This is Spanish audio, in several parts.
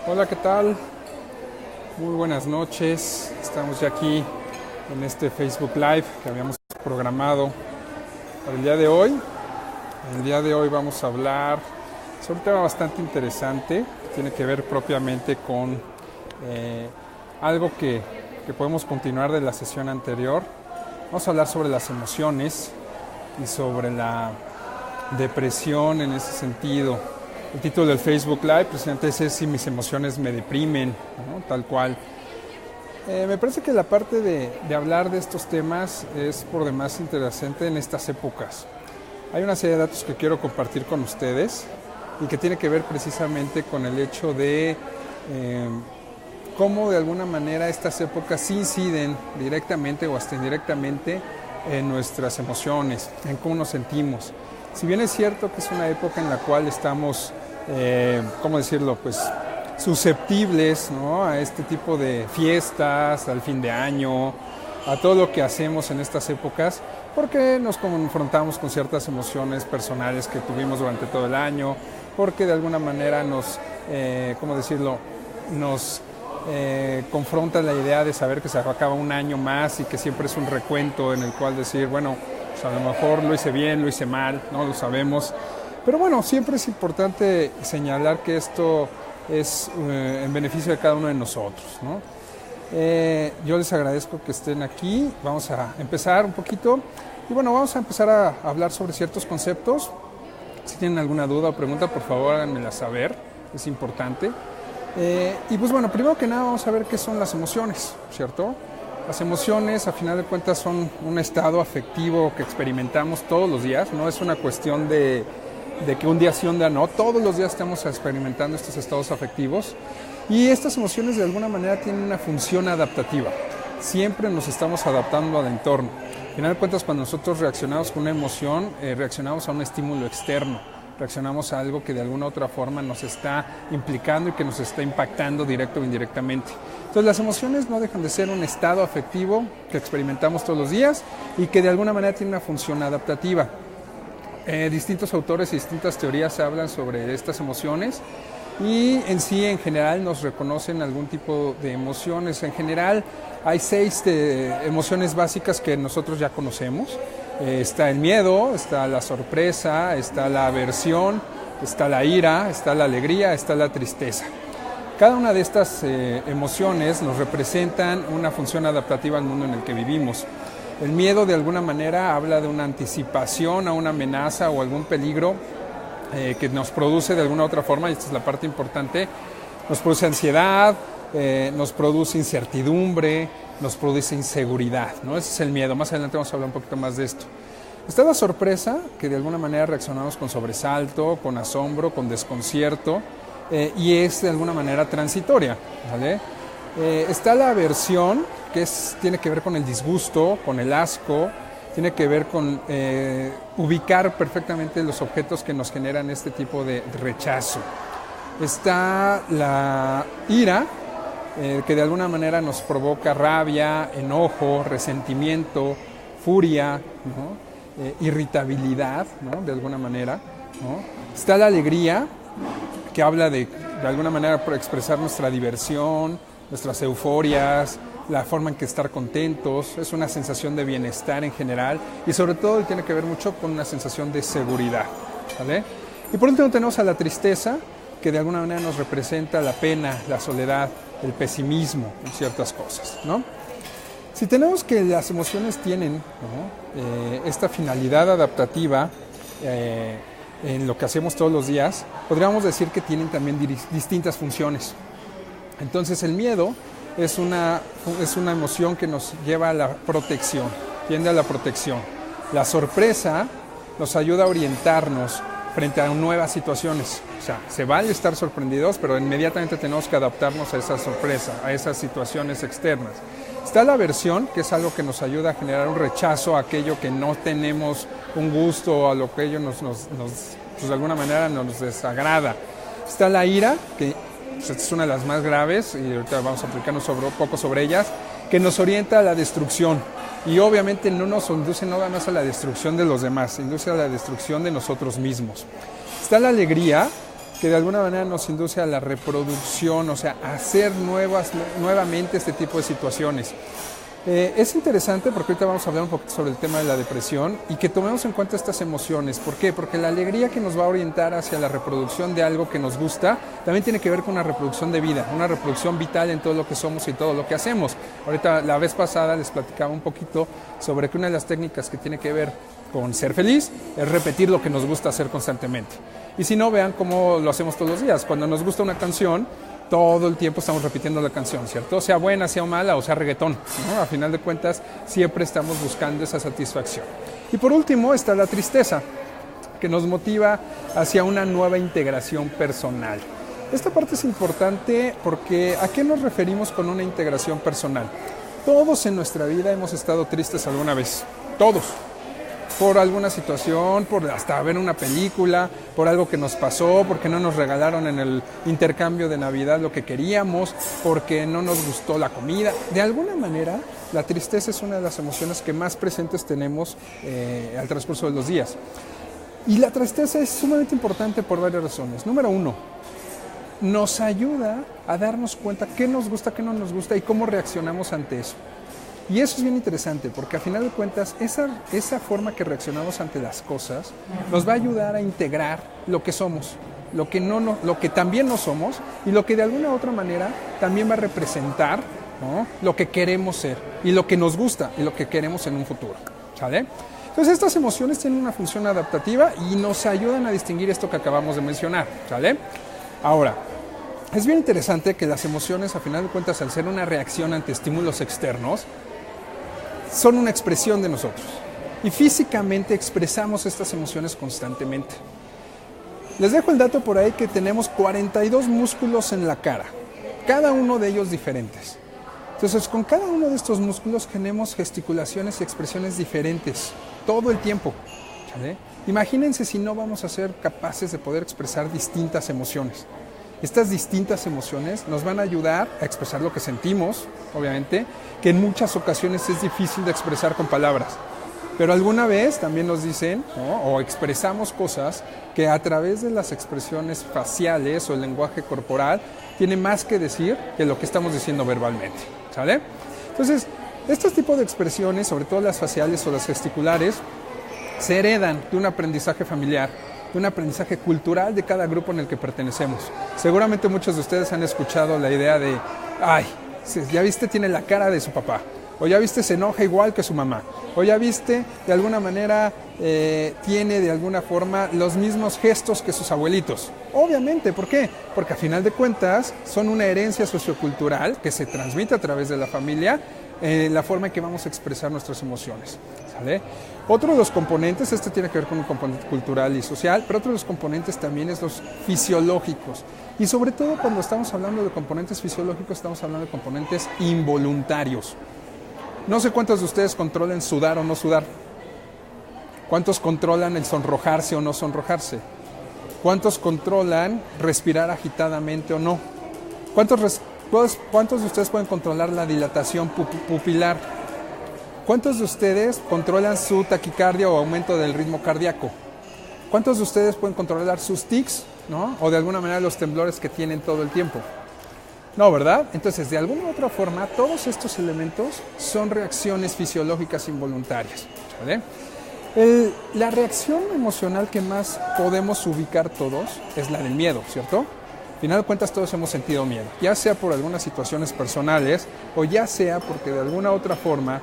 Hola, ¿qué tal? Muy buenas noches. Estamos ya aquí en este Facebook Live que habíamos programado para el día de hoy. El día de hoy vamos a hablar sobre un tema bastante interesante que tiene que ver propiamente con algo que podemos continuar de la sesión anterior. Vamos a hablar sobre las emociones y sobre la depresión en ese sentido. El título del Facebook Live precisamente es Si mis emociones me deprimen, ¿no? Tal cual. Me parece que la parte de hablar de estos temas es por demás interesante en estas épocas. Hay una serie de datos que quiero compartir con ustedes y que tiene que ver precisamente con el hecho de cómo de alguna manera estas épocas sí inciden directamente o hasta indirectamente en nuestras emociones, en cómo nos sentimos. Si bien es cierto que es una época en la cual estamos, ¿cómo decirlo?, pues susceptibles, ¿no?, a este tipo de fiestas, al fin de año, a todo lo que hacemos en estas épocas, porque nos confrontamos con ciertas emociones personales que tuvimos durante todo el año, porque de alguna manera nos, ¿cómo decirlo?, nos confronta la idea de saber que se acaba un año más y que siempre es un recuento en el cual decir, bueno, pues a lo mejor lo hice bien, lo hice mal, no lo sabemos. Pero bueno, siempre es importante señalar que esto es en beneficio de cada uno de nosotros, ¿no? Yo les agradezco que estén aquí. Vamos a empezar un poquito. Y bueno, vamos a empezar a hablar sobre ciertos conceptos. Si tienen alguna duda o pregunta, por favor háganmela saber. Es importante. Y pues bueno, primero que nada vamos a ver qué son las emociones, ¿cierto? Las emociones, a final de cuentas, son un estado afectivo que experimentamos todos los días. No es una cuestión de que un día sí, un día no. Todos los días estamos experimentando estos estados afectivos. Y estas emociones de alguna manera tienen una función adaptativa. Siempre nos estamos adaptando al entorno. Al final de cuentas, cuando nosotros reaccionamos con una emoción, reaccionamos a un estímulo externo. Reaccionamos a algo que de alguna u otra forma nos está implicando y que nos está impactando directo o indirectamente. Entonces las emociones no dejan de ser un estado afectivo que experimentamos todos los días y que de alguna manera tiene una función adaptativa. Distintos autores y distintas teorías hablan sobre estas emociones y en sí, en general, nos reconocen algún tipo de emociones. En general, hay 6 emociones básicas que nosotros ya conocemos. Está el miedo, está la sorpresa, está la aversión, está la ira, está la alegría, está la tristeza. Cada una de estas emociones nos representan una función adaptativa al mundo en el que vivimos. El miedo de alguna manera habla de una anticipación a una amenaza o algún peligro que nos produce de alguna otra forma, y esta es la parte importante, nos produce ansiedad, nos produce incertidumbre, nos produce inseguridad, ¿no? Ese es el miedo. Más adelante vamos a hablar un poquito más de esto. Está la sorpresa, que de alguna manera reaccionamos con sobresalto, con asombro, con desconcierto, y es de alguna manera transitoria, ¿vale? Está la aversión, que tiene que ver con el disgusto, con el asco, tiene que ver con ubicar perfectamente los objetos que nos generan este tipo de rechazo. Está la ira, que de alguna manera nos provoca rabia, enojo, resentimiento, furia, ¿no? Irritabilidad, ¿no?, de alguna manera, ¿no? Está la alegría, que habla de alguna manera por expresar nuestra diversión, nuestras euforias, la forma en que estar contentos, es una sensación de bienestar en general y sobre todo tiene que ver mucho con una sensación de seguridad, ¿vale? Y por último tenemos a la tristeza, que de alguna manera nos representa la pena, la soledad, el pesimismo en ciertas cosas, ¿no? Si tenemos que las emociones tienen, ¿no?, esta finalidad adaptativa en lo que hacemos todos los días, podríamos decir que tienen también distintas funciones. Entonces el miedo es una emoción que nos lleva a la protección, tiende a la protección. La sorpresa nos ayuda a orientarnos frente a nuevas situaciones. O sea, se vale estar sorprendidos, pero inmediatamente tenemos que adaptarnos a esa sorpresa, a esas situaciones externas. Está la aversión, que es algo que nos ayuda a generar un rechazo a aquello que no tenemos un gusto, a lo que ello nos pues de alguna manera nos desagrada. Está la ira, que es una de las más graves, y ahorita vamos a aplicarnos un poco sobre ellas, que nos orienta a la destrucción. Y obviamente no nos induce nada más a la destrucción de los demás, induce a la destrucción de nosotros mismos. Está la alegría, que de alguna manera nos induce a la reproducción, o sea, a hacer nuevamente este tipo de situaciones. Es interesante porque ahorita vamos a hablar un poquito sobre el tema de la depresión y que tomemos en cuenta estas emociones. ¿Por qué? Porque la alegría que nos va a orientar hacia la reproducción de algo que nos gusta también tiene que ver con una reproducción de vida, una reproducción vital en todo lo que somos y todo lo que hacemos. Ahorita, la vez pasada, les platicaba un poquito sobre que una de las técnicas que tiene que ver con ser feliz es repetir lo que nos gusta hacer constantemente. Y si no, vean cómo lo hacemos todos los días. Cuando nos gusta una canción, todo el tiempo estamos repitiendo la canción, ¿cierto? Sea buena, sea mala o sea reggaetón, ¿no? A final de cuentas, siempre estamos buscando esa satisfacción. Y por último está la tristeza, que nos motiva hacia una nueva integración personal. Esta parte es importante porque ¿a qué nos referimos con una integración personal? Todos en nuestra vida hemos estado tristes alguna vez, todos. Por alguna situación, por hasta ver una película, por algo que nos pasó, porque no nos regalaron en el intercambio de Navidad lo que queríamos, porque no nos gustó la comida. De alguna manera, la tristeza es una de las emociones que más presentes tenemos al transcurso de los días. Y la tristeza es sumamente importante por varias razones. Número uno, nos ayuda a darnos cuenta qué nos gusta, qué no nos gusta y cómo reaccionamos ante eso. Y eso es bien interesante porque a final de cuentas esa forma que reaccionamos ante las cosas nos va a ayudar a integrar lo que somos, lo que también no somos y lo que de alguna u otra manera también va a representar, ¿no?, lo que queremos ser y lo que nos gusta y lo que queremos en un futuro, ¿sale? Entonces estas emociones tienen una función adaptativa y nos ayudan a distinguir esto que acabamos de mencionar, ¿sale? Ahora, es bien interesante que las emociones a final de cuentas al ser una reacción ante estímulos externos son una expresión de nosotros y físicamente expresamos estas emociones constantemente. Les dejo el dato por ahí que tenemos 42 músculos en la cara, cada uno de ellos diferentes. Entonces, con cada uno de estos músculos tenemos gesticulaciones y expresiones diferentes todo el tiempo, ¿vale? Imagínense si no vamos a ser capaces de poder expresar distintas emociones. Estas distintas emociones nos van a ayudar a expresar lo que sentimos, obviamente, que en muchas ocasiones es difícil de expresar con palabras. Pero alguna vez también nos dicen, ¿no?, o expresamos cosas que a través de las expresiones faciales o el lenguaje corporal tiene más que decir que lo que estamos diciendo verbalmente, ¿sale? Entonces, estos tipos de expresiones, sobre todo las faciales o las gesticulares, se heredan de un aprendizaje familiar, de un aprendizaje cultural de cada grupo en el que pertenecemos. Seguramente muchos de ustedes han escuchado la idea de, ay, ya viste, tiene la cara de su papá, o ya viste, se enoja igual que su mamá, o ya viste, de alguna manera, tiene de alguna forma los mismos gestos que sus abuelitos. Obviamente, ¿por qué? Porque a final de cuentas son una herencia sociocultural que se transmite a través de la familia, la forma en que vamos a expresar nuestras emociones, ¿sale? Otro de los componentes, este tiene que ver con un componente cultural y social, pero otro de los componentes también es los fisiológicos. Y sobre todo cuando estamos hablando de componentes fisiológicos, estamos hablando de componentes involuntarios. No sé cuántos de ustedes controlan sudar o no sudar. ¿Cuántos controlan el sonrojarse o no sonrojarse? ¿Cuántos controlan respirar agitadamente o no? ¿Cuántos de ustedes pueden controlar la dilatación pupilar? ¿Cuántos de ustedes controlan su taquicardia o aumento del ritmo cardíaco? ¿Cuántos de ustedes pueden controlar sus tics, ¿no?, o de alguna manera los temblores que tienen todo el tiempo? No, ¿verdad? Entonces, de alguna u otra forma, todos estos elementos son reacciones fisiológicas involuntarias, ¿vale? La reacción emocional que más podemos ubicar todos es la del miedo, ¿cierto? Al final de cuentas todos hemos sentido miedo, ya sea por algunas situaciones personales o ya sea porque de alguna u otra forma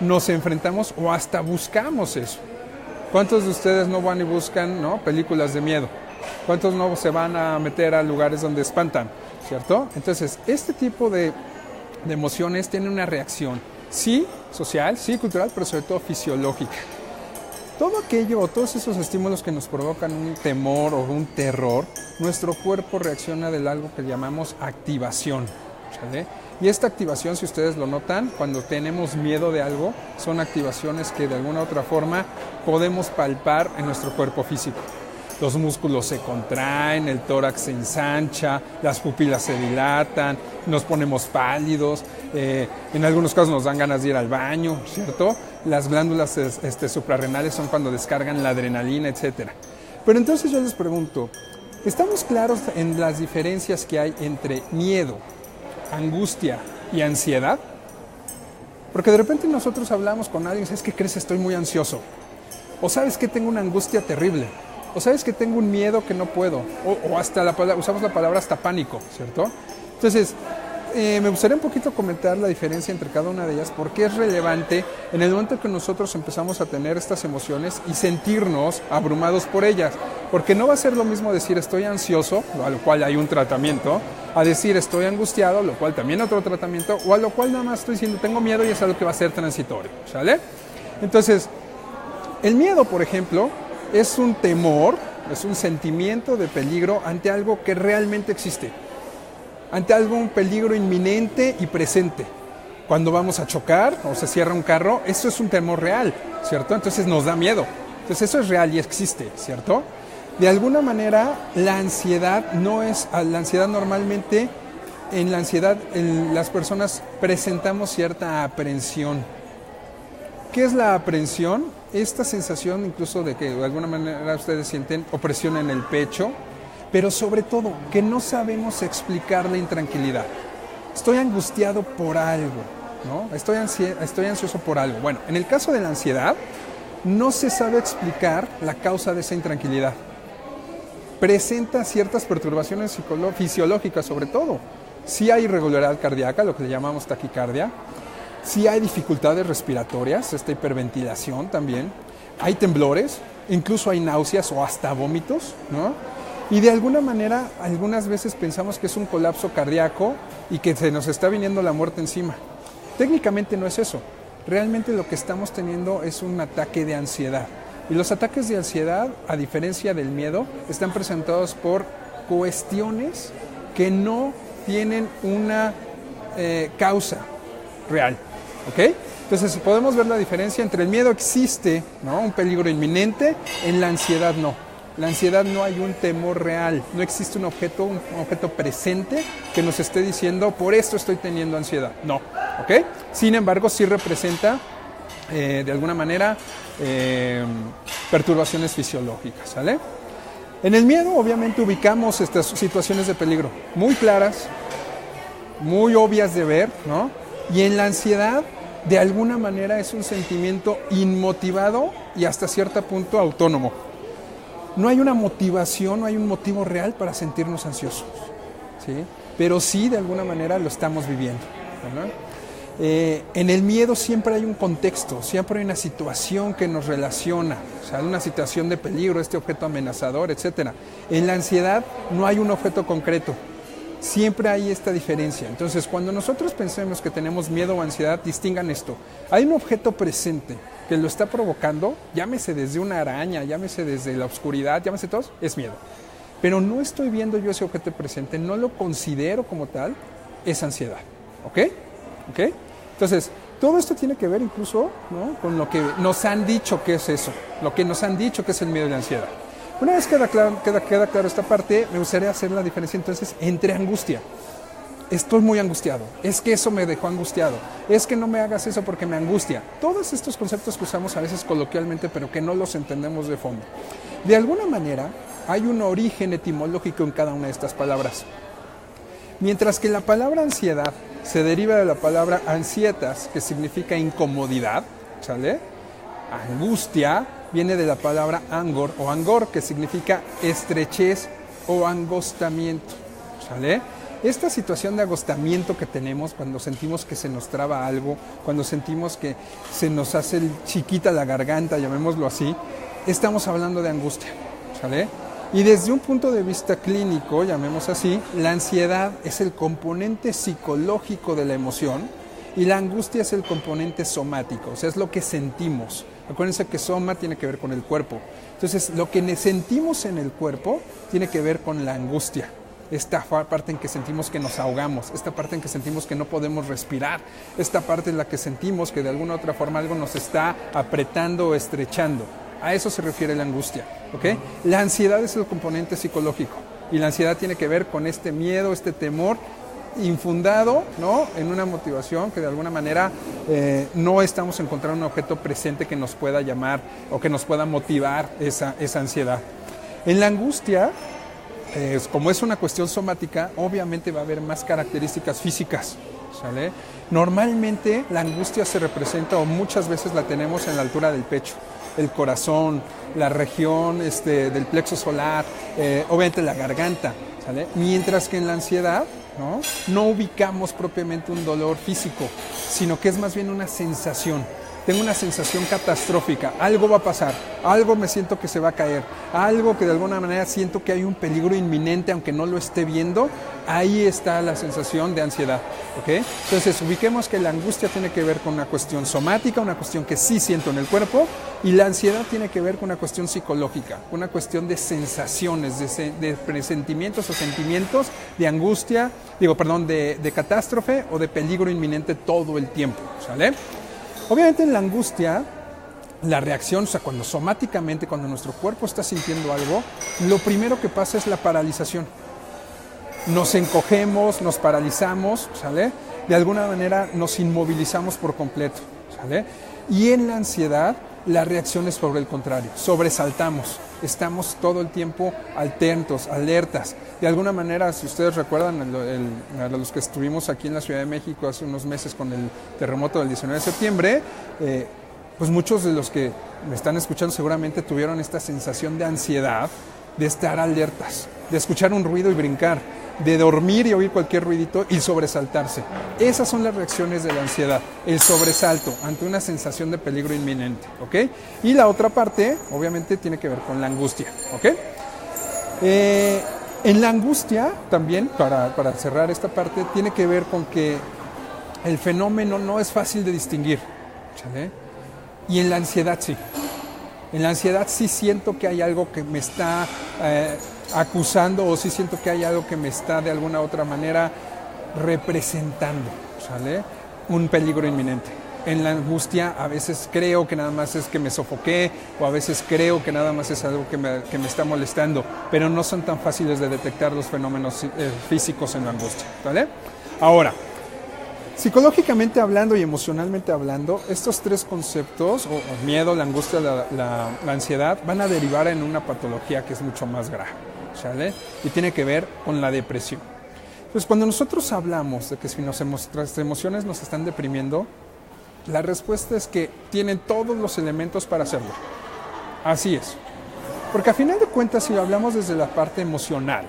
nos enfrentamos o hasta buscamos eso. ¿Cuántos de ustedes no van y buscan, ¿no?, películas de miedo? ¿Cuántos no se van a meter a lugares donde espantan, ¿cierto? Entonces, este tipo de emociones tienen una reacción, sí social, sí cultural, pero sobre todo fisiológica. Todo aquello o todos esos estímulos que nos provocan un temor o un terror, nuestro cuerpo reacciona de algo que llamamos activación, ¿sale? Y esta activación, si ustedes lo notan, cuando tenemos miedo de algo, son activaciones que de alguna u otra forma podemos palpar en nuestro cuerpo físico. Los músculos se contraen, el tórax se ensancha, las pupilas se dilatan, nos ponemos pálidos, en algunos casos nos dan ganas de ir al baño, ¿cierto? Las glándulas suprarrenales son cuando descargan la adrenalina, etc. Pero entonces yo les pregunto, ¿Estamos claros en las diferencias que hay entre miedo, angustia y ansiedad? Porque de repente nosotros hablamos con alguien y dices, ¿qué crees? Estoy muy ansioso. O sabes que tengo una angustia terrible. O sabes que tengo un miedo que no puedo. O hasta usamos la palabra hasta pánico, ¿cierto? Entonces, me gustaría un poquito comentar la diferencia entre cada una de ellas, porque es relevante en el momento que nosotros empezamos a tener estas emociones y sentirnos abrumados por ellas. Porque no va a ser lo mismo decir estoy ansioso, a lo cual hay un tratamiento, a decir estoy angustiado, lo cual también otro tratamiento, o a lo cual nada más estoy diciendo tengo miedo y es algo que va a ser transitorio, ¿sale? Entonces, el miedo, por ejemplo, es un temor, es un sentimiento de peligro ante algo que realmente existe. Ante algún peligro inminente y presente. Cuando vamos a chocar o se cierra un carro, eso es un temor real, ¿cierto? Entonces nos da miedo. Entonces eso es real y existe, ¿cierto? De alguna manera, la ansiedad normalmente, en la ansiedad las personas presentamos cierta aprensión. ¿Qué es la aprensión? Esta sensación incluso de que de alguna manera ustedes sienten opresión en el pecho, pero sobre todo que no sabemos explicar la intranquilidad. Estoy angustiado por algo, ¿no? Estoy ansioso por algo. Bueno, en el caso de la ansiedad, no se sabe explicar la causa de esa intranquilidad. Presenta ciertas perturbaciones fisiológicas sobre todo. Sí hay irregularidad cardíaca, lo que le llamamos taquicardia. Sí hay dificultades respiratorias, esta hiperventilación también. Hay temblores, incluso hay náuseas o hasta vómitos, ¿no? Y de alguna manera, algunas veces pensamos que es un colapso cardíaco y que se nos está viniendo la muerte encima. Técnicamente no es eso. Realmente lo que estamos teniendo es un ataque de ansiedad. Y los ataques de ansiedad, a diferencia del miedo, están presentados por cuestiones que no tienen una causa real. ¿Ok? Entonces podemos ver la diferencia entre el miedo existe, ¿no? Un peligro inminente, en la ansiedad no. La ansiedad no hay un temor real, no existe un objeto presente que nos esté diciendo por esto estoy teniendo ansiedad. No, ¿ok? Sin embargo, sí representa de alguna manera perturbaciones fisiológicas, ¿sale? En el miedo obviamente ubicamos estas situaciones de peligro muy claras, muy obvias de ver, ¿no? Y en la ansiedad de alguna manera es un sentimiento inmotivado y hasta cierto punto autónomo. No hay una motivación, no hay un motivo real para sentirnos ansiosos, ¿sí? Pero sí, de alguna manera, lo estamos viviendo, ¿verdad? En el miedo siempre hay un contexto, siempre hay una situación que nos relaciona, o sea, una situación de peligro, este objeto amenazador, etc. En la ansiedad no hay un objeto concreto, siempre hay esta diferencia. Entonces, cuando nosotros pensemos que tenemos miedo o ansiedad, distingan esto. Hay un objeto presente que lo está provocando, llámese desde una araña, llámese desde la oscuridad, llámese todo, es miedo. Pero no estoy viendo yo ese objeto presente, no lo considero como tal, es ansiedad. ¿Ok? ¿Ok? Entonces, todo esto tiene que ver incluso, ¿no?, con lo que nos han dicho que es eso, lo que nos han dicho que es el miedo y la ansiedad. Una vez queda claro esta parte, me gustaría hacer la diferencia entonces entre angustia. Estoy muy angustiado, es que eso me dejó angustiado, es que no me hagas eso porque me angustia. Todos estos conceptos que usamos a veces coloquialmente, pero que no los entendemos de fondo. De alguna manera, hay un origen etimológico en cada una de estas palabras. Mientras que la palabra ansiedad se deriva de la palabra ansietas, que significa incomodidad, ¿sale? Angustia viene de la palabra angor o angor, que significa estrechez o angostamiento, ¿sale? Esta situación de agostamiento que tenemos cuando sentimos que se nos traba algo, cuando sentimos que se nos hace chiquita la garganta, llamémoslo así, estamos hablando de angustia, ¿sale? Y desde un punto de vista clínico, llamemos así, la ansiedad es el componente psicológico de la emoción y la angustia es el componente somático, o sea, es lo que sentimos. Acuérdense que soma tiene que ver con el cuerpo. Entonces, lo que sentimos en el cuerpo tiene que ver con la angustia. Esta parte en que sentimos que nos ahogamos, esta parte en que sentimos que no podemos respirar, esta parte en la que sentimos que de alguna u otra forma algo nos está apretando o estrechando. A eso se refiere la angustia, ¿ok? La ansiedad es el componente psicológico y la ansiedad tiene que ver con este miedo, este temor infundado, ¿no?, en una motivación que de alguna manera no estamos encontrando un objeto presente que nos pueda llamar o que nos pueda motivar esa ansiedad. En la angustia como es una cuestión somática, obviamente va a haber más características físicas, ¿sale? Normalmente la angustia se representa, o muchas veces la tenemos en la altura del pecho, el corazón, la región del plexo solar, obviamente la garganta, ¿sale? Mientras que en la ansiedad, no ubicamos propiamente un dolor físico, sino que es más bien una sensación. Tengo una sensación catastrófica, algo va a pasar, algo me siento que se va a caer, algo que de alguna manera siento que hay un peligro inminente aunque no lo esté viendo, ahí está la sensación de ansiedad, ¿ok? Entonces ubiquemos que la angustia tiene que ver con una cuestión somática, una cuestión que sí siento en el cuerpo, y la ansiedad tiene que ver con una cuestión psicológica, una cuestión de sensaciones, de presentimientos o sentimientos de angustia, de catástrofe o de peligro inminente todo el tiempo, ¿sale? Obviamente en la angustia, la reacción, o sea, cuando somáticamente, cuando nuestro cuerpo está sintiendo algo, lo primero que pasa es la paralización. Nos encogemos, nos paralizamos, ¿sale? De alguna manera nos inmovilizamos por completo, ¿sale? Y en la ansiedad, la reacción es por el contrario, sobresaltamos, estamos todo el tiempo atentos, alertas. De alguna manera, si ustedes recuerdan, a los que estuvimos aquí en la Ciudad de México hace unos meses con el terremoto del 19 de septiembre, pues muchos de los que me están escuchando seguramente tuvieron esta sensación de ansiedad, de estar alertas, de escuchar un ruido y brincar, de dormir y oír cualquier ruidito y sobresaltarse. Esas son las reacciones de la ansiedad, el sobresalto ante una sensación de peligro inminente, ¿ok? Y la otra parte, obviamente, tiene que ver con la angustia, ¿ok? En la angustia, también, para cerrar esta parte, tiene que ver con que el fenómeno no es fácil de distinguir, ¿sale? Y en la ansiedad sí. En la ansiedad sí siento que hay algo que me está acusando, o sí siento que hay algo que me está de alguna otra manera representando, ¿sale? Un peligro inminente. En la angustia a veces creo que nada más es que me sofoqué, o a veces creo que nada más es algo que me está molestando, pero no son tan fáciles de detectar los fenómenos físicos en la angustia, ¿vale? Ahora, psicológicamente hablando y emocionalmente hablando, estos tres conceptos, o miedo, la angustia, la ansiedad, van a derivar en una patología que es mucho más grave, ¿sale? Y tiene que ver con la depresión. Entonces, cuando nosotros hablamos de que si nuestras emociones nos están deprimiendo, la respuesta es que tienen todos los elementos para hacerlo. Así es. Porque a final de cuentas, si hablamos desde la parte emocional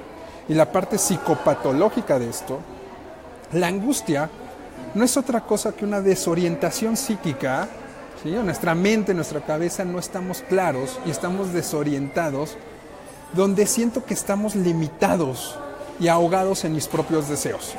y la parte psicopatológica de esto, la angustia no es otra cosa que una desorientación psíquica, ¿sí? Nuestra mente, nuestra cabeza no estamos claros y estamos desorientados, donde siento que estamos limitados y ahogados en mis propios deseos.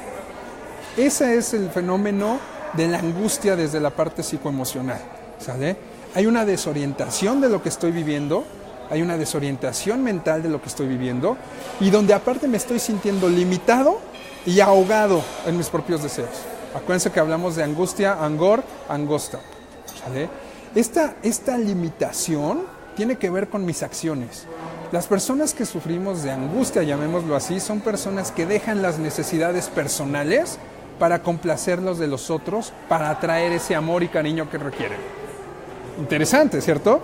Ese es el fenómeno de la angustia desde la parte psicoemocional, ¿sale? Hay una desorientación de lo que estoy viviendo, hay una desorientación mental de lo que estoy viviendo, y donde aparte me estoy sintiendo limitado y ahogado en mis propios deseos. Acuérdense que hablamos de angustia, angor, angosta, ¿sale? Esta limitación tiene que ver con mis acciones. Las personas que sufrimos de angustia, llamémoslo así, son personas que dejan las necesidades personales para complacer los de los otros, para atraer ese amor y cariño que requieren. Interesante, ¿cierto?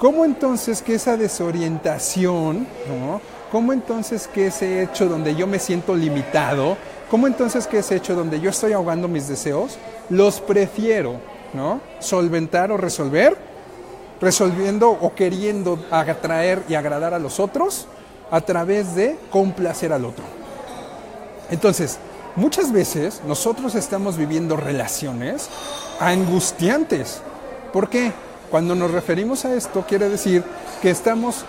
¿Cómo entonces que esa desorientación, ¿no? ¿Cómo entonces que ese hecho donde yo me siento limitado, cómo entonces que ese hecho donde yo estoy ahogando mis deseos, los prefiero, ¿no? solventar o resolver, resolviendo o queriendo atraer y agradar a los otros a través de complacer al otro? Entonces, muchas veces nosotros estamos viviendo relaciones angustiantes. ¿Por qué? Cuando nos referimos a esto, quiere decir que estamos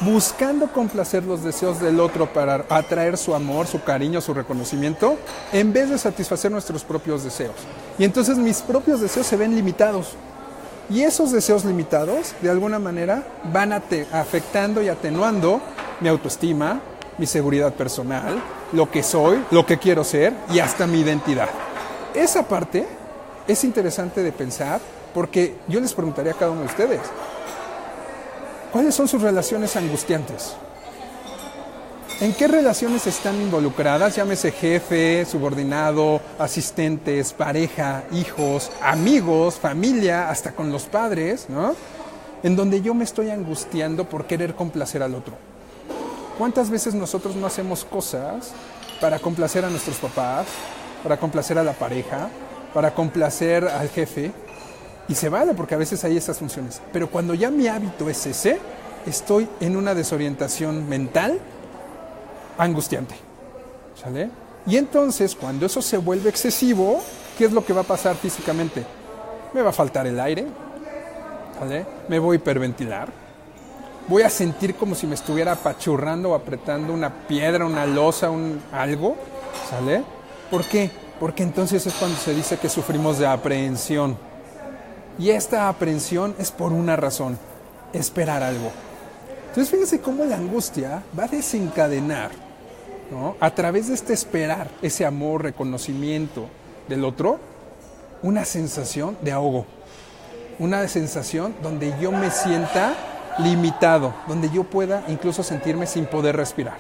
buscando complacer los deseos del otro para atraer su amor, su cariño, su reconocimiento, en vez de satisfacer nuestros propios deseos. Y entonces mis propios deseos se ven limitados. Y esos deseos limitados, de alguna manera, van afectando y atenuando mi autoestima, mi seguridad personal, lo que soy, lo que quiero ser y hasta mi identidad. Esa parte es interesante de pensar, porque yo les preguntaría a cada uno de ustedes, ¿cuáles son sus relaciones angustiantes? ¿En qué relaciones están involucradas? Llámese jefe, subordinado, asistentes, pareja, hijos, amigos, familia, hasta con los padres, ¿no? En donde yo me estoy angustiando por querer complacer al otro. ¿Cuántas veces nosotros no hacemos cosas para complacer a nuestros papás, para complacer a la pareja, para complacer al jefe? Y se vale, porque a veces hay esas funciones. Pero cuando ya mi hábito es ese, estoy en una desorientación mental angustiante. ¿Sale? Y entonces, cuando eso se vuelve excesivo, ¿qué es lo que va a pasar físicamente? Me va a faltar el aire, ¿sale? Me voy a hiperventilar, voy a sentir como si me estuviera apachurrando o apretando una piedra, una losa, algo, ¿sale? ¿Por qué? Porque entonces es cuando se dice que sufrimos de aprehensión. Y esta aprehensión es por una razón, esperar algo. Entonces fíjense cómo la angustia va a desencadenar, ¿no?, a través de este esperar, ese amor, reconocimiento del otro, una sensación de ahogo, una sensación donde yo me sienta limitado, donde yo pueda incluso sentirme sin poder respirar,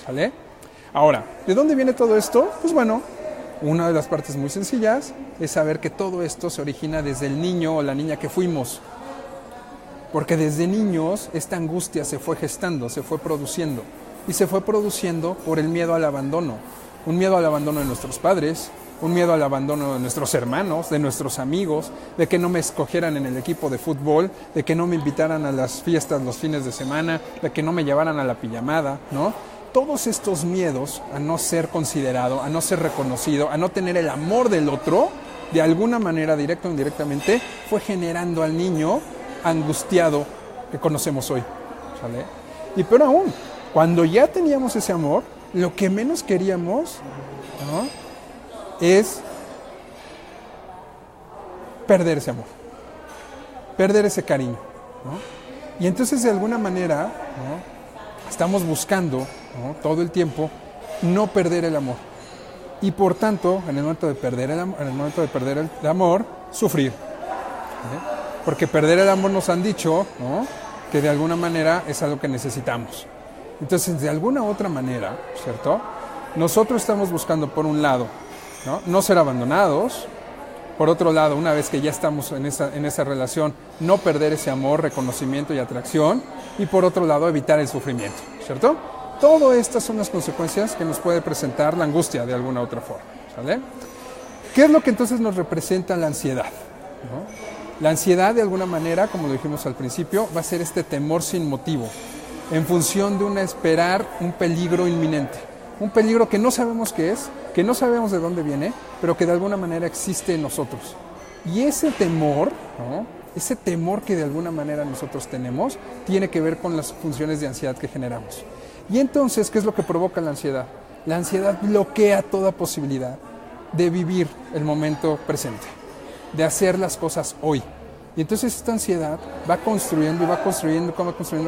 ¿sale? Ahora, ¿de dónde viene todo esto? Pues bueno, una de las partes muy sencillas es saber que todo esto se origina desde el niño o la niña que fuimos, porque desde niños esta angustia se fue gestando, se fue produciendo, y se fue produciendo por el miedo al abandono, un miedo al abandono de nuestros padres, un miedo al abandono de nuestros hermanos, de nuestros amigos, de que no me escogieran en el equipo de fútbol, de que no me invitaran a las fiestas los fines de semana, de que no me llevaran a la pijamada, ¿no? Todos estos miedos a no ser considerado, a no ser reconocido, a no tener el amor del otro, de alguna manera, directa o indirectamente, fue generando al niño angustiado que conocemos hoy, ¿sale? Y peor aún, cuando ya teníamos ese amor, lo que menos queríamos, ¿no?, es perder ese amor, perder ese cariño, ¿no? Y entonces de alguna manera, ¿no?, estamos buscando, ¿no?, todo el tiempo no perder el amor. Y por tanto, en el momento de perder el amor, sufrir, ¿sí? Porque perder el amor nos han dicho, ¿no?, que de alguna manera es algo que necesitamos. Entonces, de alguna otra manera, ¿cierto?, nosotros estamos buscando, por un lado, no ser abandonados, por otro lado, una vez que ya estamos en esa relación, no perder ese amor, reconocimiento y atracción, y por otro lado, evitar el sufrimiento, ¿cierto? Todas estas son las consecuencias que nos puede presentar la angustia de alguna otra forma, ¿sale? ¿Qué es lo que entonces nos representa la ansiedad? ¿No? La ansiedad, de alguna manera, como lo dijimos al principio, va a ser este temor sin motivo, en función de esperar un peligro inminente. Un peligro que no sabemos qué es, que no sabemos de dónde viene, pero que de alguna manera existe en nosotros. Y ese temor, ¿no?, ese temor que de alguna manera nosotros tenemos, tiene que ver con las funciones de ansiedad que generamos. Y entonces, ¿qué es lo que provoca la ansiedad? La ansiedad bloquea toda posibilidad de vivir el momento presente, de hacer las cosas hoy. Y entonces esta ansiedad va construyendo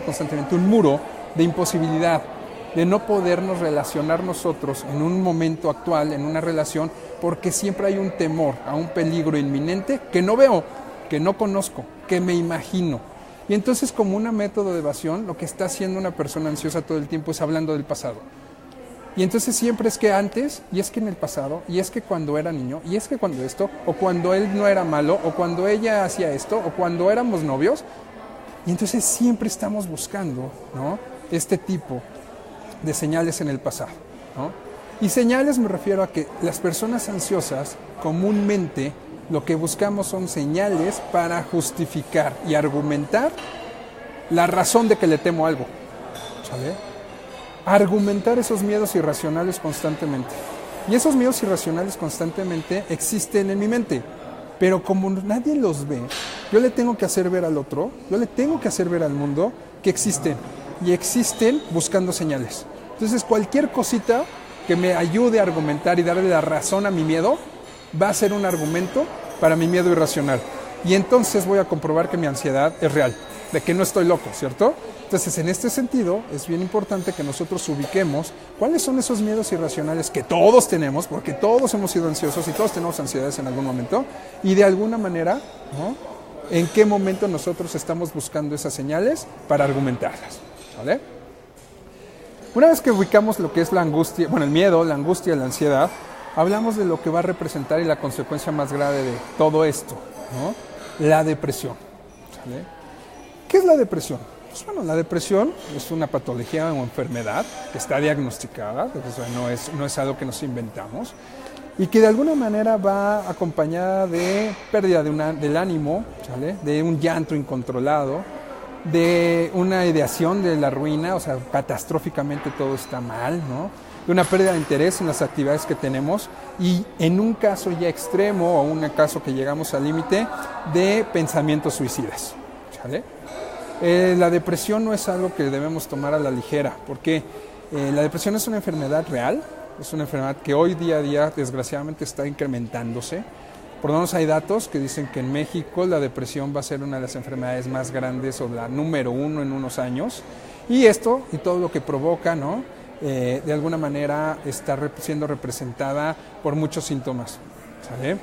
constantemente un muro de imposibilidad, de no podernos relacionar nosotros en un momento actual, en una relación, porque siempre hay un temor a un peligro inminente que no veo, que no conozco, que me imagino. Y entonces, como un método de evasión, lo que está haciendo una persona ansiosa todo el tiempo es hablando del pasado. Y entonces siempre es que antes, y es que en el pasado, y es que cuando era niño, y es que cuando esto, o cuando él no era malo, o cuando ella hacía esto, o cuando éramos novios. Y entonces siempre estamos buscando, ¿no?, este tipo de señales en el pasado, ¿no? Y señales me refiero a que las personas ansiosas comúnmente lo que buscamos son señales para justificar y argumentar la razón de que le temo algo, ¿sale? Argumentar esos miedos irracionales constantemente. Y esos miedos irracionales constantemente existen en mi mente, pero como nadie los ve, yo le tengo que hacer ver al otro, yo le tengo que hacer ver al mundo que existen. Y existen buscando señales. Entonces, cualquier cosita que me ayude a argumentar y darle la razón a mi miedo va a ser un argumento para mi miedo irracional. Y entonces voy a comprobar que mi ansiedad es real, de que no estoy loco, ¿cierto? Entonces, en este sentido, es bien importante que nosotros ubiquemos cuáles son esos miedos irracionales que todos tenemos, porque todos hemos sido ansiosos y todos tenemos ansiedades en algún momento, y de alguna manera, ¿no?, en qué momento nosotros estamos buscando esas señales para argumentarlas. ¿Vale? Una vez que ubicamos lo que es la angustia, bueno, el miedo, la angustia, la ansiedad, hablamos de lo que va a representar y la consecuencia más grave de todo esto, ¿no? La depresión, ¿sale? ¿Qué es la depresión? Pues bueno, la depresión es una patología o enfermedad que está diagnosticada, no es algo que nos inventamos, y que de alguna manera va acompañada de pérdida del ánimo, ¿sale? De un llanto incontrolado, de una ideación de la ruina, o sea, catastróficamente todo está mal, ¿no? De una pérdida de interés en las actividades que tenemos y en un caso ya extremo o un caso que llegamos al límite de pensamientos suicidas, ¿sale? La depresión no es algo que debemos tomar a la ligera, porque la depresión es una enfermedad real, es una enfermedad que hoy día a día desgraciadamente está incrementándose. Por lo menos hay datos que dicen que en México la depresión va a ser una de las enfermedades más grandes o la número 1 en unos años. Y esto y todo lo que provoca, ¿no? De alguna manera está siendo representada por muchos síntomas, ¿sale?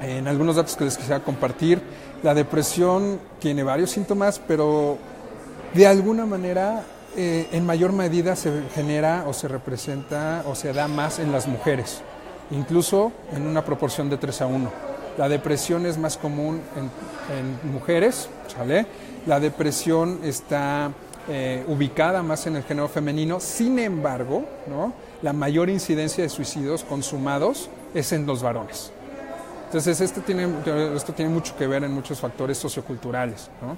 En algunos datos que les quisiera compartir, la depresión tiene varios síntomas, pero de alguna manera en mayor medida se genera o se representa o se da más en las mujeres, incluso en una proporción de 3:1. La depresión es más común en mujeres, ¿sale? La depresión está ubicada más en el género femenino, sin embargo, ¿no? La mayor incidencia de suicidios consumados es en los varones. Entonces esto tiene mucho que ver en muchos factores socioculturales, ¿no?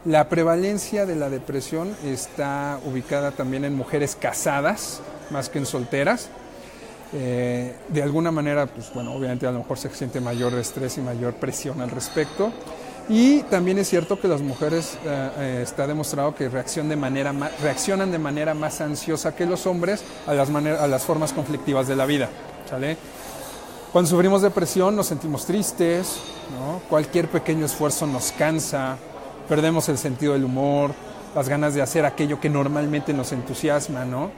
La prevalencia de la depresión está ubicada también en mujeres casadas más que en solteras. De alguna manera, pues bueno, obviamente a lo mejor se siente mayor estrés y mayor presión al respecto. Y también es cierto que las mujeres está demostrado que reaccionan de manera más ansiosa que los hombres a las formas conflictivas de la vida, ¿sale? Cuando sufrimos depresión nos sentimos tristes, ¿no? Cualquier pequeño esfuerzo nos cansa, perdemos el sentido del humor, las ganas de hacer aquello que normalmente nos entusiasma, ¿no?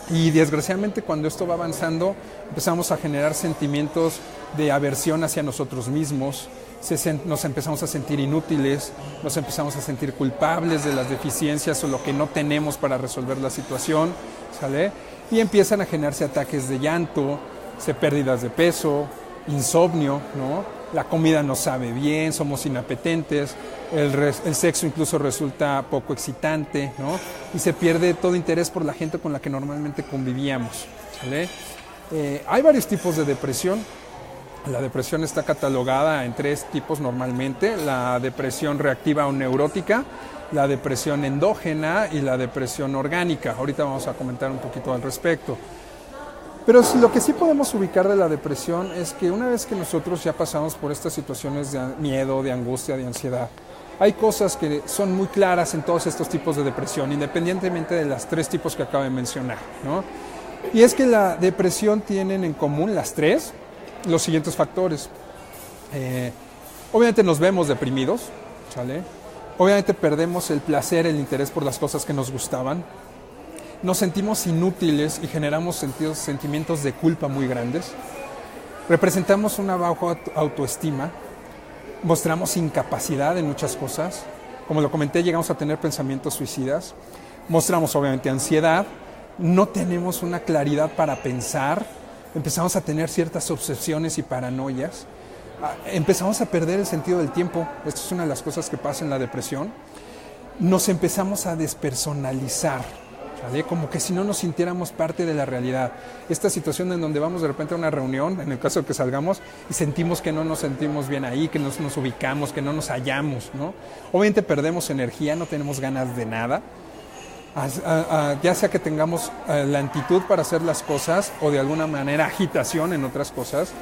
Y desgraciadamente cuando esto va avanzando empezamos a generar sentimientos de aversión hacia nosotros mismos, nos empezamos a sentir inútiles, nos empezamos a sentir culpables de las deficiencias o lo que no tenemos para resolver la situación, ¿sale? Y empiezan a generarse ataques de llanto, pérdidas de peso, insomnio, ¿no? La comida no sabe bien, somos inapetentes, el sexo incluso resulta poco excitante, ¿no? Y se pierde todo interés por la gente con la que normalmente convivíamos, ¿sale? Hay varios tipos de depresión. La depresión está catalogada en 3 tipos normalmente: la depresión reactiva o neurótica, la depresión endógena y la depresión orgánica. Ahorita vamos a comentar un poquito al respecto. Pero lo que sí podemos ubicar de la depresión es que una vez que nosotros ya pasamos por estas situaciones de miedo, de angustia, de ansiedad, hay cosas que son muy claras en todos estos tipos de depresión, independientemente de las 3 tipos que acabo de mencionar, ¿no? Y es que la depresión tienen en común las 3 los siguientes factores. Obviamente nos vemos deprimidos, ¿sale? Obviamente perdemos el placer, el interés por las cosas que nos gustaban. Nos sentimos inútiles y generamos sentimientos de culpa muy grandes. Representamos una baja autoestima. Mostramos incapacidad en muchas cosas. Como lo comenté, llegamos a tener pensamientos suicidas. Mostramos obviamente ansiedad. No tenemos una claridad para pensar. Empezamos a tener ciertas obsesiones y paranoias. Empezamos a perder el sentido del tiempo. Esto es una de las cosas que pasa en la depresión. Nos empezamos a despersonalizar, ¿vale? Como que si no nos sintiéramos parte de la realidad. Esta situación en donde vamos de repente a una reunión, en el caso de que salgamos, y sentimos que no nos sentimos bien ahí, que no nos ubicamos, que no nos hallamos, ¿no? Obviamente perdemos energía, no tenemos ganas de nada. Ya sea que tengamos lentitud para hacer las cosas o de alguna manera agitación en otras cosas.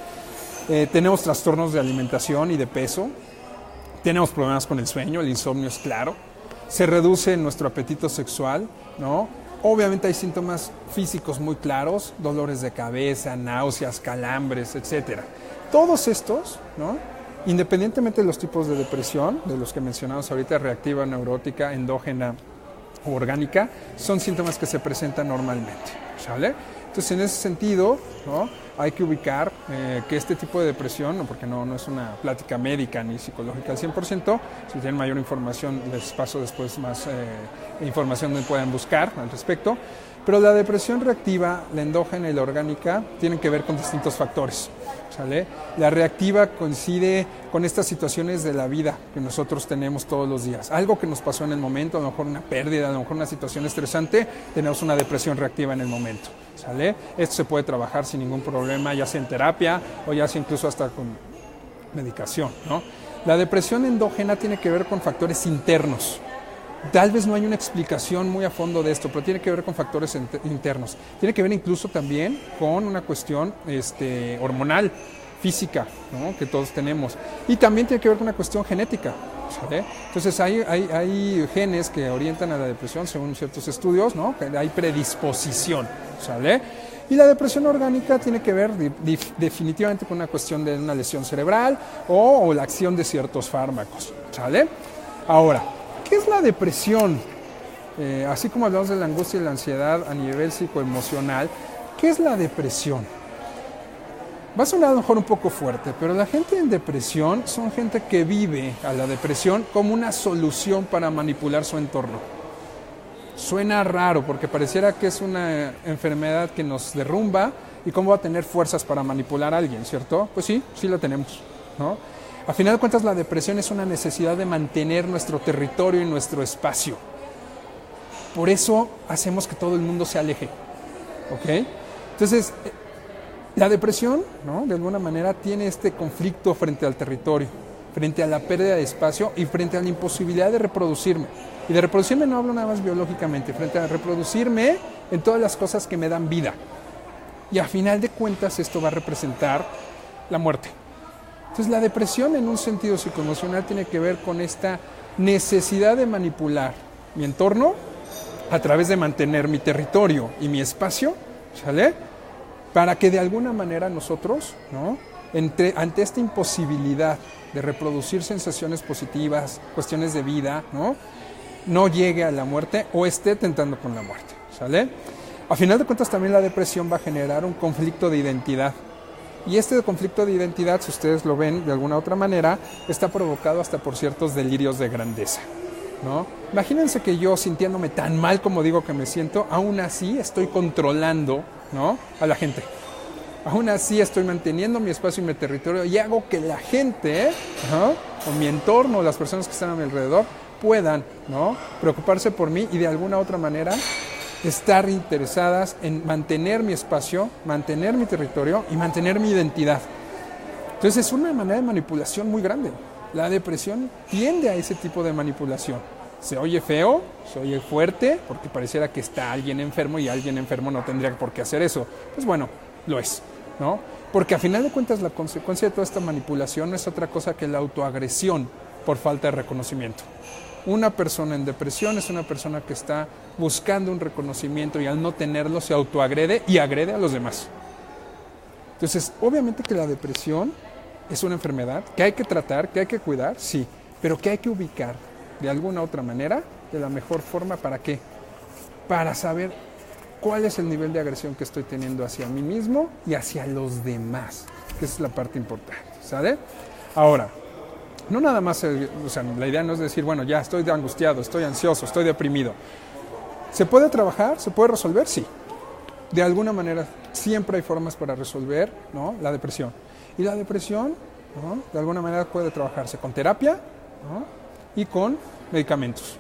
Tenemos trastornos de alimentación y de peso. Tenemos problemas con el sueño, el insomnio es claro. Se reduce nuestro apetito sexual, ¿no? Obviamente hay síntomas físicos muy claros, dolores de cabeza, náuseas, calambres, etc. Todos estos, ¿no? Independientemente de los tipos de depresión, de los que mencionamos ahorita, reactiva, neurótica, endógena o orgánica, son síntomas que se presentan normalmente, ¿sale? Entonces, en ese sentido, ¿no? Hay que ubicar que este tipo de depresión, porque no es una plática médica ni psicológica al 100%, si tienen mayor información les paso después más información que puedan buscar al respecto, Pero la depresión reactiva, la endógena y la orgánica tienen que ver con distintos factores, ¿sale? La reactiva coincide con estas situaciones de la vida que nosotros tenemos todos los días. Algo que nos pasó en el momento, a lo mejor una pérdida, a lo mejor una situación estresante, tenemos una depresión reactiva en el momento, ¿sale? Esto se puede trabajar sin ningún problema, ya sea en terapia o ya sea incluso hasta con medicación, ¿no? La depresión endógena tiene que ver con factores internos. Tal vez no hay una explicación muy a fondo de esto, pero tiene que ver con factores internos. Tiene que ver incluso también con una cuestión hormonal, física, ¿no? Que todos tenemos. Y también tiene que ver con una cuestión genética, ¿sale? Entonces hay genes que orientan a la depresión según ciertos estudios, ¿no? Que hay predisposición, ¿sale? Y la depresión orgánica tiene que ver definitivamente con una cuestión de una lesión cerebral o la acción de ciertos fármacos, ¿sale? Ahora, ¿qué es la depresión? Así como hablamos de la angustia y la ansiedad a nivel psicoemocional, ¿qué es la depresión? Va a sonar a lo mejor un poco fuerte, pero la gente en depresión son gente que vive a la depresión como una solución para manipular su entorno. Suena raro porque pareciera que es una enfermedad que nos derrumba y cómo va a tener fuerzas para manipular a alguien, ¿cierto? Pues sí, sí la tenemos, ¿no? A final de cuentas, la depresión es una necesidad de mantener nuestro territorio y nuestro espacio. Por eso hacemos que todo el mundo se aleje, ¿ok? Entonces, la depresión, ¿no? De alguna manera tiene este conflicto frente al territorio, frente a la pérdida de espacio y frente a la imposibilidad de reproducirme. Y de reproducirme no hablo nada más biológicamente, frente a reproducirme en todas las cosas que me dan vida. Y a final de cuentas esto va a representar la muerte. Entonces la depresión en un sentido psicoemocional tiene que ver con esta necesidad de manipular mi entorno a través de mantener mi territorio y mi espacio, ¿sale? Para que de alguna manera nosotros, ¿no? Ante esta imposibilidad de reproducir sensaciones positivas, cuestiones de vida, no llegue a la muerte o esté tentando con la muerte, ¿sale? A final de cuentas también la depresión va a generar un conflicto de identidad. Y este conflicto de identidad, si ustedes lo ven de alguna otra manera, está provocado hasta por ciertos delirios de grandeza, ¿no? Imagínense que yo, sintiéndome tan mal como digo que me siento, aún así estoy controlando, ¿no? A la gente. Aún así estoy manteniendo mi espacio y mi territorio y hago que la gente, o mi entorno, las personas que están a mi alrededor, puedan, ¿no? Preocuparse por mí y de alguna otra manera estar interesadas en mantener mi espacio, mantener mi territorio y mantener mi identidad. Entonces es una manera de manipulación muy grande. La depresión tiende a ese tipo de manipulación. Se oye feo, se oye fuerte, porque pareciera que está alguien enfermo y alguien enfermo no tendría por qué hacer eso. Pues bueno, lo es, ¿no? Porque a final de cuentas la consecuencia de toda esta manipulación no es otra cosa que la autoagresión por falta de reconocimiento. Una persona en depresión es una persona que está buscando un reconocimiento y al no tenerlo se autoagrede y agrede a los demás. Entonces, obviamente que la depresión es una enfermedad que hay que tratar, que hay que cuidar, sí, pero que hay que ubicar de alguna otra manera, de la mejor forma, ¿para qué? Para saber cuál es el nivel de agresión que estoy teniendo hacia mí mismo y hacia los demás, que esa es la parte importante, ¿sale? Ahora, no nada más, la idea no es decir, bueno, ya estoy angustiado, estoy ansioso, estoy deprimido. ¿Se puede trabajar? ¿Se puede resolver? Sí. De alguna manera, siempre hay formas para resolver, ¿no? La depresión. Y la depresión, ¿no? De alguna manera puede trabajarse con terapia, ¿no? Y con medicamentos,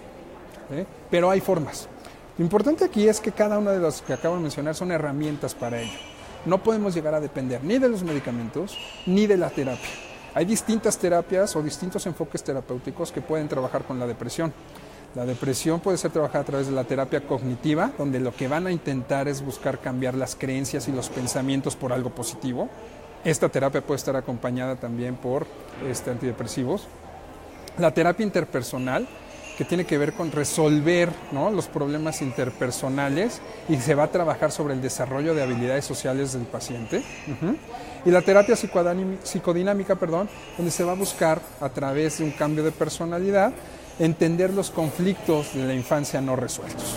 ¿sí? Pero hay formas. Lo importante aquí es que cada una de las que acabo de mencionar son herramientas para ello. No podemos llegar a depender ni de los medicamentos ni de la terapia. Hay distintas terapias o distintos enfoques terapéuticos que pueden trabajar con la depresión. La depresión puede ser trabajada a través de la terapia cognitiva, donde lo que van a intentar es buscar cambiar las creencias y los pensamientos por algo positivo. Esta terapia puede estar acompañada también por antidepresivos. La terapia interpersonal, que tiene que ver con resolver, ¿no? Los problemas interpersonales y se va a trabajar sobre el desarrollo de habilidades sociales del paciente. Y la terapia psicodinámica, donde se va a buscar a través de un cambio de personalidad entender los conflictos de la infancia no resueltos.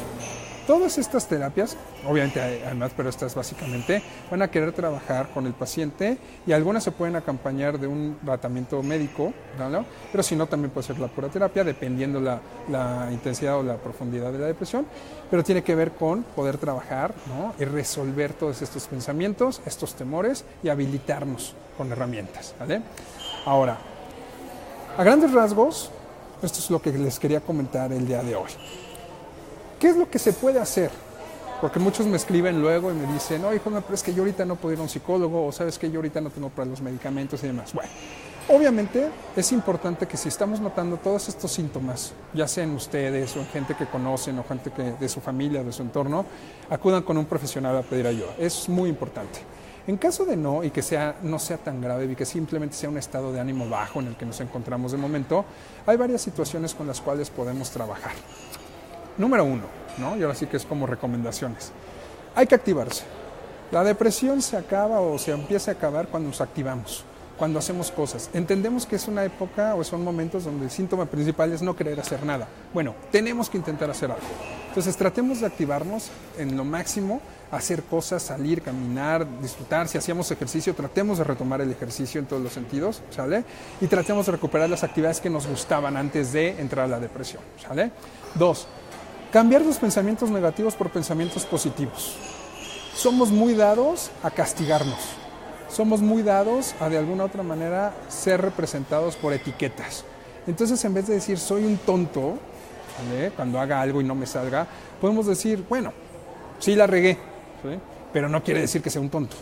Todas estas terapias, obviamente hay más, pero estas básicamente van a querer trabajar con el paciente y algunas se pueden acompañar de un tratamiento médico, ¿no? Pero si no, también puede ser la pura terapia, dependiendo la intensidad o la profundidad de la depresión, pero tiene que ver con poder trabajar, ¿no? Y resolver todos estos pensamientos, estos temores y habilitarnos con herramientas, ¿vale? Ahora, a grandes rasgos, esto es lo que les quería comentar el día de hoy. ¿Qué es lo que se puede hacer? Porque muchos me escriben luego y me dicen, no, hijo, pero es que yo ahorita no puedo ir a un psicólogo, o sabes que yo ahorita no tengo para los medicamentos y demás. Bueno, obviamente es importante que si estamos notando todos estos síntomas, ya sea en ustedes o en gente que conocen o gente de su familia o de su entorno, acudan con un profesional a pedir ayuda. Es muy importante. En caso de no, y que no sea tan grave y que simplemente sea un estado de ánimo bajo en el que nos encontramos de momento, hay varias situaciones con las cuales podemos trabajar. Número 1, ¿no? Y ahora sí que es como recomendaciones. Hay que activarse. La depresión se acaba o se empieza a acabar cuando nos activamos, cuando hacemos cosas. Entendemos que es una época o son momentos donde el síntoma principal es no querer hacer nada. Bueno, tenemos que intentar hacer algo. Entonces tratemos de activarnos en lo máximo, hacer cosas, salir, caminar, disfrutar. Si hacíamos ejercicio, tratemos de retomar el ejercicio en todos los sentidos, ¿sale? Y tratemos de recuperar las actividades que nos gustaban antes de entrar a la depresión, ¿sale? 2. Cambiar los pensamientos negativos por pensamientos positivos. Somos muy dados a castigarnos. Somos muy dados a de alguna otra manera ser representados por etiquetas. Entonces, en vez de decir soy un tonto, ¿vale? Cuando haga algo y no me salga, podemos decir, bueno, sí la regué, ¿sí? Pero no quiere decir que sea un tonto.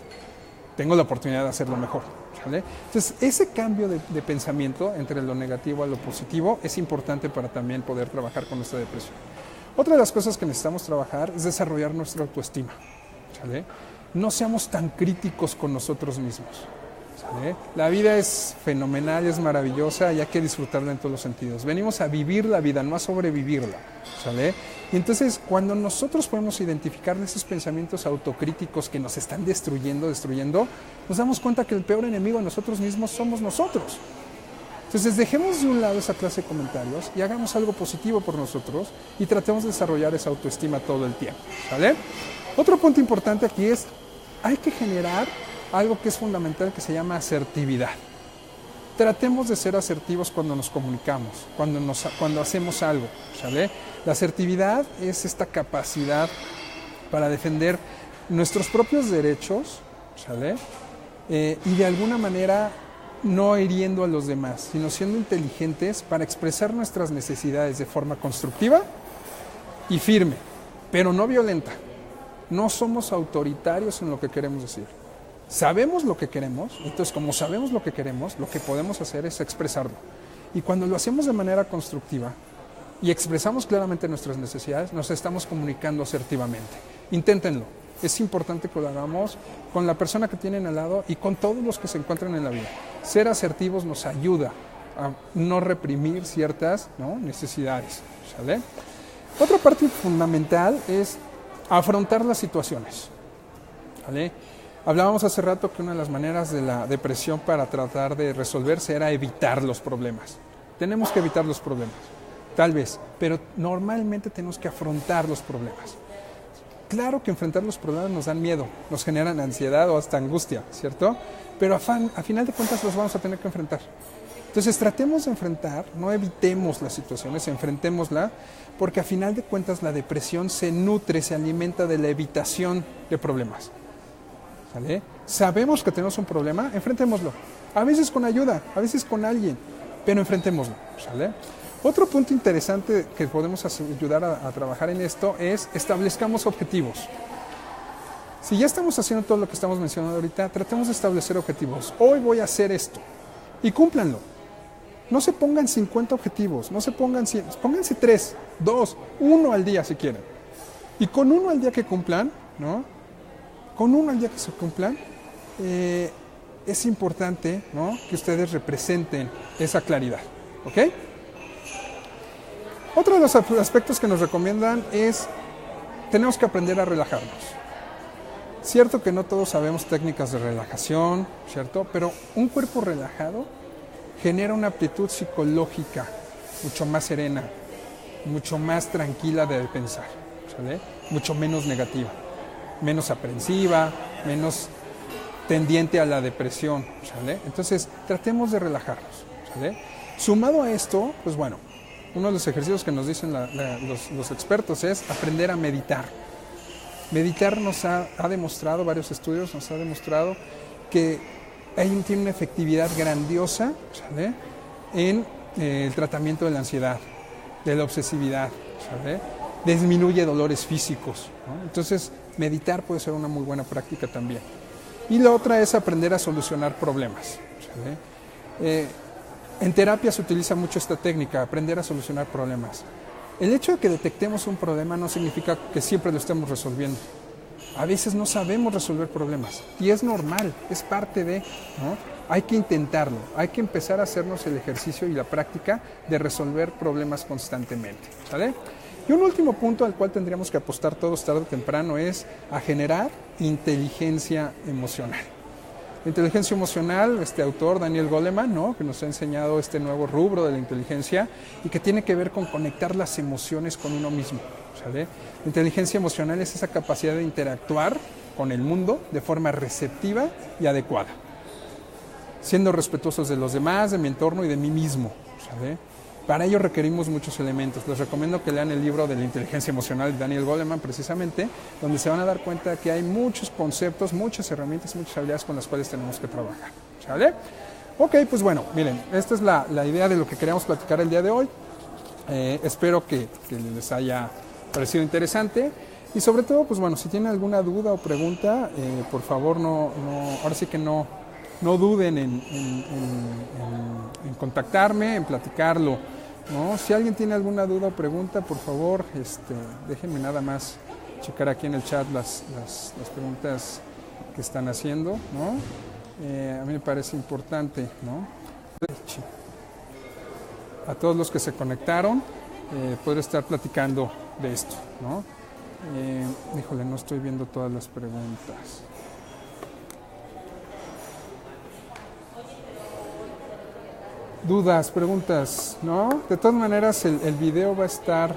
Tengo la oportunidad de hacerlo mejor, ¿vale? Entonces, ese cambio de pensamiento entre lo negativo a lo positivo es importante para también poder trabajar con nuestra depresión. Otra de las cosas que necesitamos trabajar es desarrollar nuestra autoestima, ¿sale? No seamos tan críticos con nosotros mismos, ¿sale? La vida es fenomenal, es maravillosa y hay que disfrutarla en todos los sentidos. Venimos a vivir la vida, no a sobrevivirla, ¿sale? Y entonces, cuando nosotros podemos identificar esos pensamientos autocríticos que nos están destruyendo, nos damos cuenta que el peor enemigo de nosotros mismos somos nosotros. Entonces dejemos de un lado esa clase de comentarios y hagamos algo positivo por nosotros y tratemos de desarrollar esa autoestima todo el tiempo, ¿vale? Otro punto importante aquí es, hay que generar algo que es fundamental que se llama asertividad. Tratemos de ser asertivos cuando nos comunicamos, cuando hacemos algo, ¿sale? La asertividad es esta capacidad para defender nuestros propios derechos, ¿sale? Y de alguna manera no hiriendo a los demás, sino siendo inteligentes para expresar nuestras necesidades de forma constructiva y firme, pero no violenta. No somos autoritarios en lo que queremos decir. Sabemos lo que queremos, entonces como sabemos lo que queremos, lo que podemos hacer es expresarlo. Y cuando lo hacemos de manera constructiva y expresamos claramente nuestras necesidades, nos estamos comunicando asertivamente. Inténtenlo. Es importante que lo hagamos con la persona que tienen al lado y con todos los que se encuentran en la vida. Ser asertivos nos ayuda a no reprimir ciertas, ¿no?, necesidades, ¿sale? Otra parte fundamental es afrontar las situaciones, ¿vale? Hablábamos hace rato que una de las maneras de la depresión para tratar de resolverse era evitar los problemas. Tenemos que evitar los problemas, tal vez, pero normalmente tenemos que afrontar los problemas. Claro que enfrentar los problemas nos dan miedo, nos generan ansiedad o hasta angustia, ¿cierto? Pero a final de cuentas los vamos a tener que enfrentar. Entonces tratemos de enfrentar, no evitemos las situaciones, enfrentémosla, porque a final de cuentas la depresión se nutre, se alimenta de la evitación de problemas, ¿sale? Sabemos que tenemos un problema, enfrentémoslo. A veces con ayuda, a veces con alguien, pero enfrentémoslo, ¿sale? Otro punto interesante que podemos ayudar a trabajar en esto es establezcamos objetivos. Si ya estamos haciendo todo lo que estamos mencionando ahorita, tratemos de establecer objetivos. Hoy voy a hacer esto y cúmplanlo. No se pongan 50 objetivos, no se pongan 100, pónganse 3, 2, 1 al día si quieren. Y con uno al día que cumplan, ¿no? Con uno al día que se cumplan, es importante, ¿no?, que ustedes representen esa claridad, ¿ok? Otro de los aspectos que nos recomiendan es, tenemos que aprender a relajarnos. Cierto que no todos sabemos técnicas de relajación, ¿cierto? Pero un cuerpo relajado genera una aptitud psicológica mucho más serena, mucho más tranquila de pensar, ¿sale? Mucho menos negativa, menos aprensiva, menos tendiente a la depresión, ¿sale? Entonces, tratemos de relajarnos, ¿sale? Sumado a esto, pues bueno, uno de los ejercicios que nos dicen los expertos es aprender a meditar. Meditar nos ha demostrado, varios estudios nos ha demostrado que tiene una efectividad grandiosa, ¿sale? En el tratamiento de la ansiedad, de la obsesividad, ¿sale? Disminuye dolores físicos, ¿no? Entonces, meditar puede ser una muy buena práctica también. Y la otra es aprender a solucionar problemas, ¿sale? En terapia se utiliza mucho esta técnica, aprender a solucionar problemas. El hecho de que detectemos un problema no significa que siempre lo estemos resolviendo. A veces no sabemos resolver problemas y es normal, es parte de, ¿no? Hay que intentarlo, hay que empezar a hacernos el ejercicio y la práctica de resolver problemas constantemente, ¿sale? Y un último punto al cual tendríamos que apostar todos tarde o temprano es a generar inteligencia emocional. La inteligencia emocional, este autor, Daniel Goleman, ¿no? Que nos ha enseñado este nuevo rubro de la inteligencia y que tiene que ver con conectar las emociones con uno mismo, ¿sale? La inteligencia emocional es esa capacidad de interactuar con el mundo de forma receptiva y adecuada, siendo respetuosos de los demás, de mi entorno y de mí mismo, ¿sale? Para ello requerimos muchos elementos. Les recomiendo que lean el libro de la inteligencia emocional de Daniel Goleman, precisamente, donde se van a dar cuenta que hay muchos conceptos, muchas herramientas, muchas habilidades con las cuales tenemos que trabajar, ¿sale? Ok, pues bueno, miren, esta es la idea de lo que queríamos platicar el día de hoy. Espero que les haya parecido interesante. Y sobre todo, pues bueno, si tienen alguna duda o pregunta, por favor, ahora sí que no duden en contactarme, en platicarlo, ¿no? Si alguien tiene alguna duda o pregunta, por favor, déjenme nada más checar aquí en el chat las preguntas que están haciendo, ¿no? A mí me parece importante, ¿no? A todos los que se conectaron, poder estar platicando de esto, ¿no? Híjole, no estoy viendo todas las preguntas. Dudas, preguntas, ¿no? De todas maneras, el video va a estar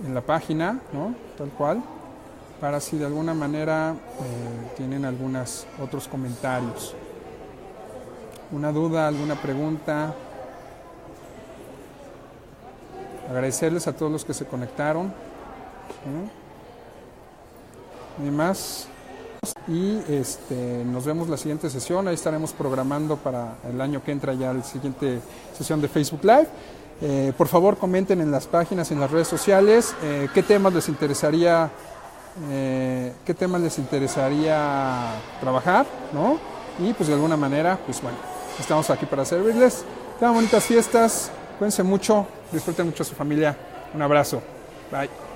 en la página, ¿no? Tal cual, para si de alguna manera tienen algunos otros comentarios. ¿Una duda, alguna pregunta? Agradecerles a todos los que se conectaron, ¿sí? Y más. Y nos vemos la siguiente sesión. Ahí estaremos programando para el año que entra ya la siguiente sesión de Facebook Live. Por favor, comenten en las páginas, en las redes sociales, qué temas les interesaría trabajar, ¿no? Y pues de alguna manera, pues bueno, estamos aquí para servirles. Tengan bonitas fiestas, cuídense mucho, disfruten mucho a su familia. Un abrazo. Bye.